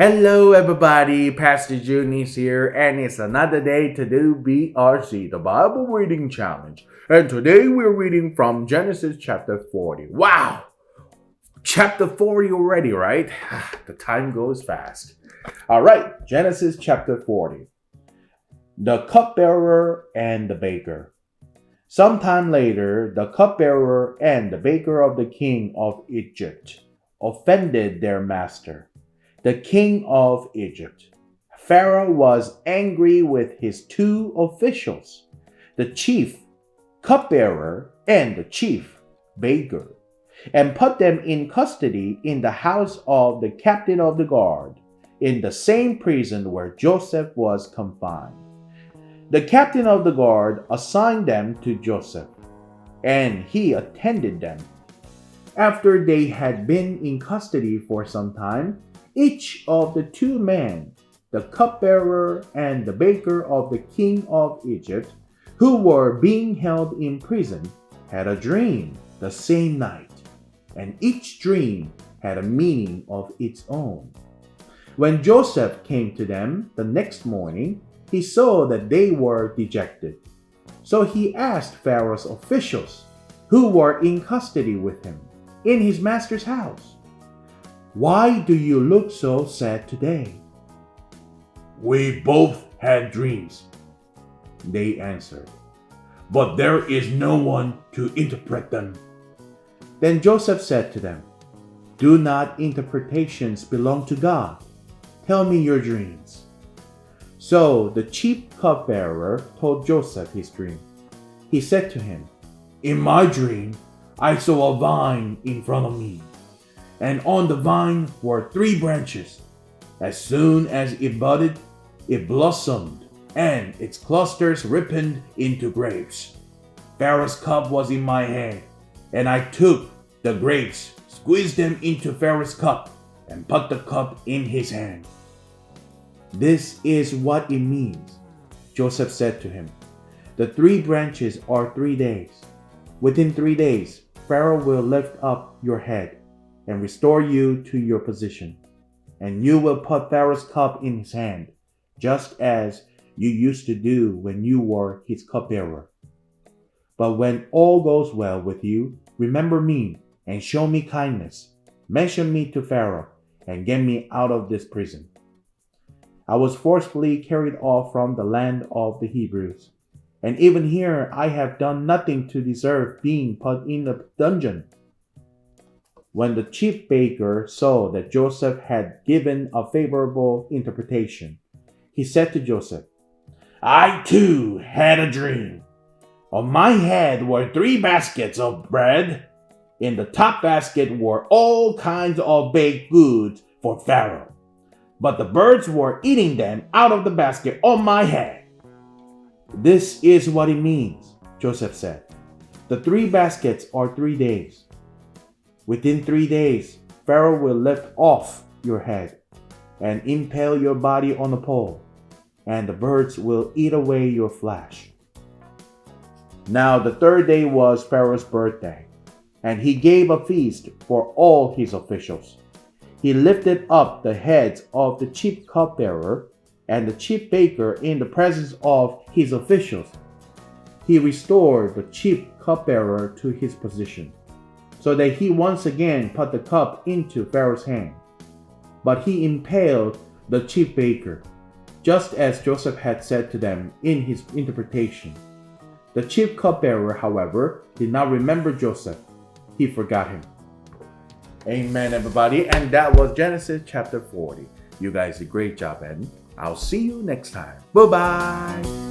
Hello everybody, Pastor Joon is here and it's another day to do BRC, the Bible Reading Challenge. And today we're reading from Genesis chapter 40. Wow! Chapter 40 already, right? The time goes fast. Alright, Genesis chapter 40. The cupbearer and the baker. Sometime later, the cupbearer and the baker of the king of Egypt offended their master, the king of Egypt. Pharaoh was angry with his two officials, the chief cupbearer and the chief baker, and put them in custody in the house of the captain of the guard, in the same prison where Joseph was confined. The captain of the guard assigned them to Joseph, and he attended them. After they had been in custody for some time, each of the two men, the cupbearer and the baker of the king of Egypt, who were being held in prison, had a dream the same night, and each dream had a meaning of its own. When Joseph came to them the next morning, he saw that they were dejected. So he asked Pharaoh's officials, who were in custody with him, in his master's house, "Why do you look so sad today?" "We both had dreams," they answered, "but there is no one to interpret them." Then Joseph said to them, "Do not interpretations belong to God? Tell me your dreams." So the chief cupbearer told Joseph his dream. He said to him, "In my dream, I saw a vine in front of me, and on the vine were 3 branches. As soon as it budded, it blossomed, and its clusters ripened into grapes. Pharaoh's cup was in my hand, and I took the grapes, squeezed them into Pharaoh's cup, and put the cup in his hand." "This is what it means," Joseph said to him. "The 3 branches are 3 days. Within 3 days, Pharaoh will lift up your head and restore you to your position, and you will put Pharaoh's cup in his hand, just as you used to do when you were his cupbearer. But when all goes well with you, remember me and show me kindness. Mention me to Pharaoh and get me out of this prison. I was forcibly carried off from the land of the Hebrews, and even here I have done nothing to deserve being put in a dungeon." When the chief baker saw that Joseph had given a favorable interpretation, he said to Joseph, "I too had a dream. On my head were 3 baskets of bread. In the top basket were all kinds of baked goods for Pharaoh, but the birds were eating them out of the basket on my head." "This is what it means," Joseph said. "The 3 baskets are 3 days. Within 3 days, Pharaoh will lift off your head and impale your body on a pole, and the birds will eat away your flesh." Now the 3rd day was Pharaoh's birthday, and he gave a feast for all his officials. He lifted up the heads of the chief cupbearer and the chief baker in the presence of his officials. He restored the chief cupbearer to his position, so that he once again put the cup into Pharaoh's hand. But he impaled the chief baker, just as Joseph had said to them in his interpretation. The chief cupbearer, however, did not remember Joseph. He forgot him. Amen, everybody. And that was Genesis chapter 40. You guys did a great job, and I'll see you next time. Bye-bye.